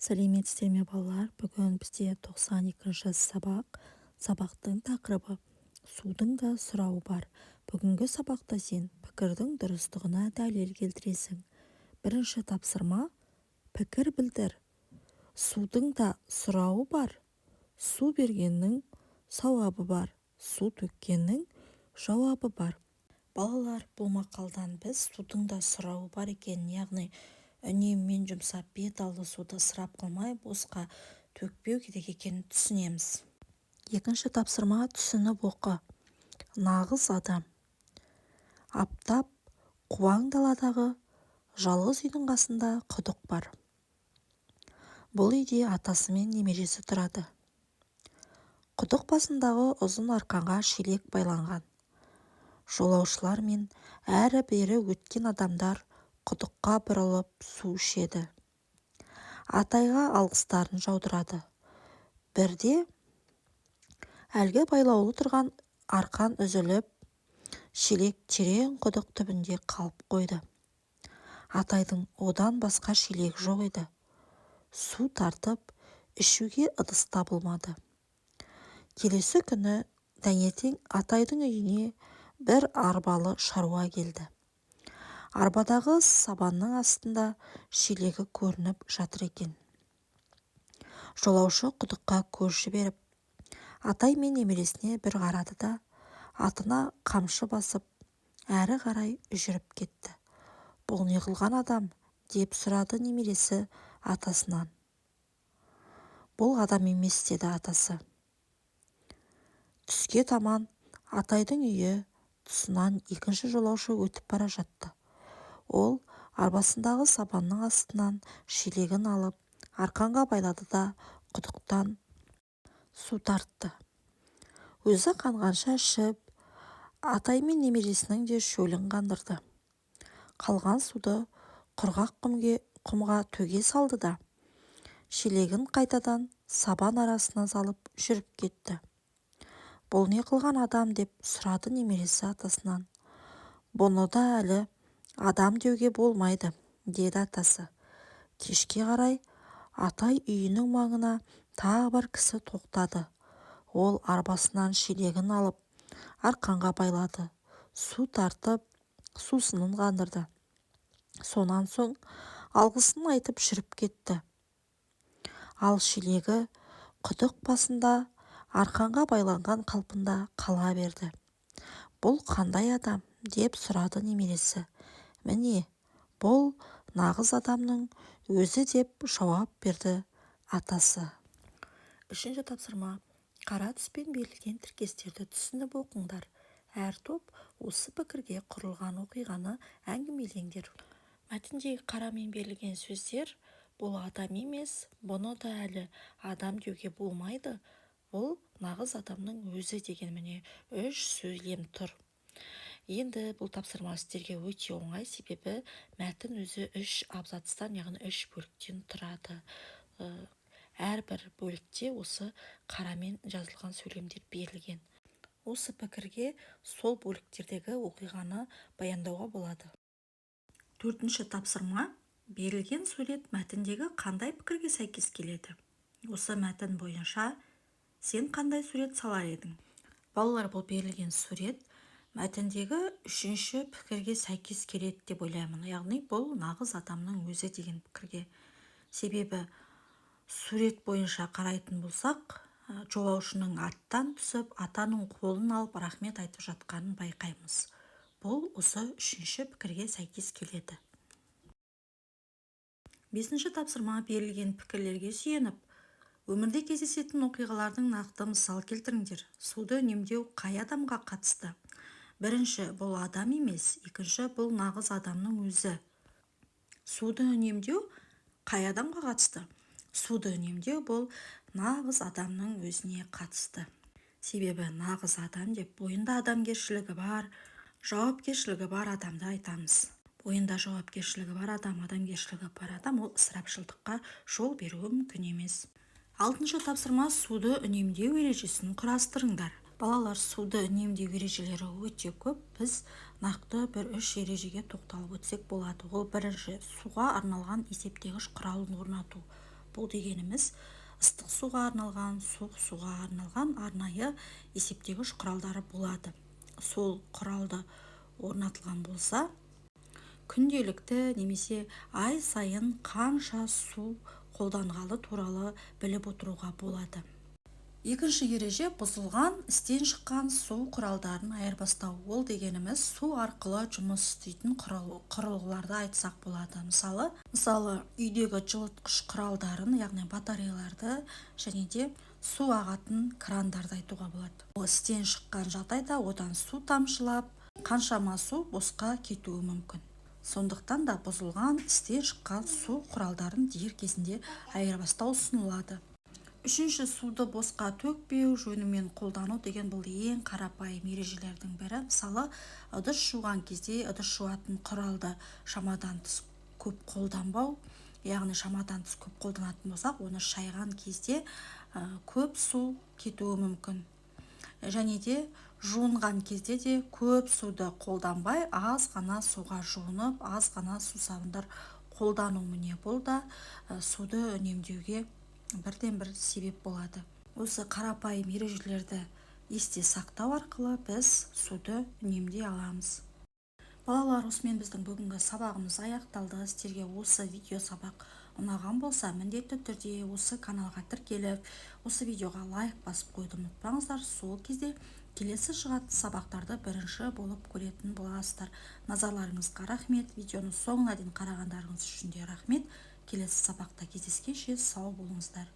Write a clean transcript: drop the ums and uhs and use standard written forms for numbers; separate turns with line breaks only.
Сәлеметсіздер ме балалар? Бүгін бізде 92-ші сабақтың тақырыбы судың да сұрауы бар. Бүгінгі сабақта сен пікірдің дұрыстығына дәлел келтіресің. Бірінші тапсырма пікір білдір. Судың да сұрауы бар. Су бергеннің сауабы бар. Су төккеннің жауабы бар. Балалар, бұл мақалдан біз судың да сұрауы бар екенін, яғни үнеммен жұмсап бет алды суды ысырап қылмай босқа төкпеу керек екенін түсінеміз. Екінші тапсырма түсініп оқы. Нағыз адам. Аптап қуаң даладағы жалғыз үйдің қасында құдық бар. Бұл үйде атасы мен немересі тұрады. Құдық басындағы ұзын арқанға шелек байланған. Жолаушылар мен әрі-бері өткен адамдар құдыққа бұрылып су ішеді. Атайға алғыстарын жаудырады. Бірде әлгі байлаулы тұрған арқан үзіліп, шелек терең құдық түбінде қалып қойды. Атайдың одан басқа шелек жоқ еді. Су тартып, ішуге ыдыс табылмады. Келесі күні таңертең Атайдың үйіне бір арбалы шаруа келді. Арбадағы сабанның астында шелегі көрініп жатыр екен. Жолаушы құдыққа көз жіберіп, Атай мен немересіне бір қарады да, атына қамшы басып, әрі қарай жүріп кетті. Бұл не қылған адам? Деп сұрады немересі атасынан. Бұл адам емес, деді атасы. Түске таман Атайдың үйі тұсынан екінші жолаушы өтіп бара жатты. Ол арбасындағы сабанның астынан шелегін алып, арқанға байлады да құдықтан су тартты. Өзі қанғанша ішіп, Атай мен немересінің де шөлін қандырды. Қалған суды құрғақ құмға төге салды да, шелегін қайтадан сабан арасына салып жүріп кетті. Бұл не қылған адам? Деп сұрады немересі атасынан. Бұны да әлі адам деуге болмайды, деді атасы. Кешке қарай Атай үйінің маңына тағы бір кісі тоқтады. Ол арбасынан шелегін алып, арқанға байлады. Су тартып, сусынын қандырды. Сонан соң алғысын айтып жүріп кетті. Ал шелегі құдық басында арқанға байланған қалпында қала берді. Бұл қандай адам? Деп сұрады немересі. Міне, бұл нағыз адамның өзі, деп жауап берді атасы. Үшінші тапсырма. Қара түспен берілген тіркестерді түсініп оқыңдар. Әр топ осы пікірге құрылған оқиғаны әңгімелеңдер. Мәтіндегі қарамен берілген сөздер: бұл адам емес, бұны да әлі адам деуге болмайды, бұл нағыз адамның өзі деген міне 3 сөйлем тұр. Енді бұл тапсырма сіздерге өте оңай, себебі мәтін өзі 3 абзацтан, яғни 3 бөліктен тұрады. Әрбір бөлікте осы қарамен жазылған сөйлемдер берілген. Осы пікірге сол бөліктердегі оқиғаны баяндауға болады. Төртінші тапсырма. Берілген сурет мәтіндегі қандай пікірге сәйкес келеді? Осы мәтін бойынша сен қандай сурет салар едің? Балалар, бұл берілген сурет мәтіндегі үшінші пікірге сәйкес келеді деп ойлаймын. Яғни бұл нағыз адамның өзі деген пікірге. Себебі сурет бойынша қарайтын болсақ, жолаушының аттан түсіп, атаның қолын алып рахмет айтып жатқанын байқаймыз. Бұл осы үшінші пікірге сәйкес келеді. Бесінші тапсырма. Берілген пікірлерге сүйеніп, өмірде кездесетін оқиғалардың нақты мысал келтіріңдер. Суды үнемдеу қай адамға қатысты? Бірінші, бұл адам емес. Екінші, бұл нағыз адамның өзі. Суды үнемдеу қай адамға қатысты? Суды үнемдеу бұл нағыз адамның өзіне қатысты. Себебі нағыз адам деп бойында адамгершілігі бар, жауапкершілігі бар адамды айтамыз. Бойында жауапкершілігі бар адам, адамгершілігі бар адам, ол ысырапшылдыққа жол беруі мүмкін емес. Алтыншы тапсырма. Суды үнемдеу ережесін құрастырыңдар. Балалар, суды үнемдеу ережелері өте көп. Біз нақты бір 3 ережеге тоқталып өтсек болады. Ол бірінші, суға арналған есептегіш құралын орнату. Бұл дегеніміз ыстық суға арналған, суық суға арналған арнайы есептегіш құралдары болады. Сол құралды орнатылған болса, күнделікті немесе ай сайын қанша су қолданғалы туралы біліп отыруға болады. Екінші ереже бұзылған, істен шыққан су құралдарын айырбастау. Ол дегеніміз су арқылы жұмыс істейтін құрылғыларды айтсақ болады. Мысалы, үйдегі жылытқыш құралдарын, яғни батареяларды және де су ағатын крандарды айтуға болады. Ол істен шыққан жағдайда одан су тамшылап, қаншама су босқа кетуі мүмкін. Сондықтан да бұзылған, істен шыққан су құралдарын дер кезінде айырбастау ұсынылады. Үшінші, суды босқа төкпеу, жөнімен қолдану деген бұл ең қарапайым ережелердің бірі. Мысалы, ыдыс жуған кезде ыдыс жуатын құралды шамадан тыс көп қолданбау, яғни шамадан тыс көп қолданатын болсақ, оны шайған кезде көп су кетуі мүмкін. Және де жуынған кезде де көп суды қолданбай, аз ғана суға жуынып, аз ғана сусабындар қолдану. Міне бұл да суды үнемдеуге бірден бір себеп болады. Осы қарапайым ережелерді есте сақтау арқылы біз суды үнемдей аламыз. Балалар, осымен біздің бүгінгі сабағымыз аяқталды. Сіздерге осы видео сабақ ұнаған болса, міндетті түрде осы каналға тіркеліп, осы видеоға лайк басып қойды ұмытпаңыздар. Сол кезде келесі шығатын сабақтарды бірінші болып көретін боласыздар. Назарларыңызға рахмет. Видеоны соңына дейін қарағандарыңыз үшін де рахмет. Келесі сабақта кездескенше сау болыңыздар.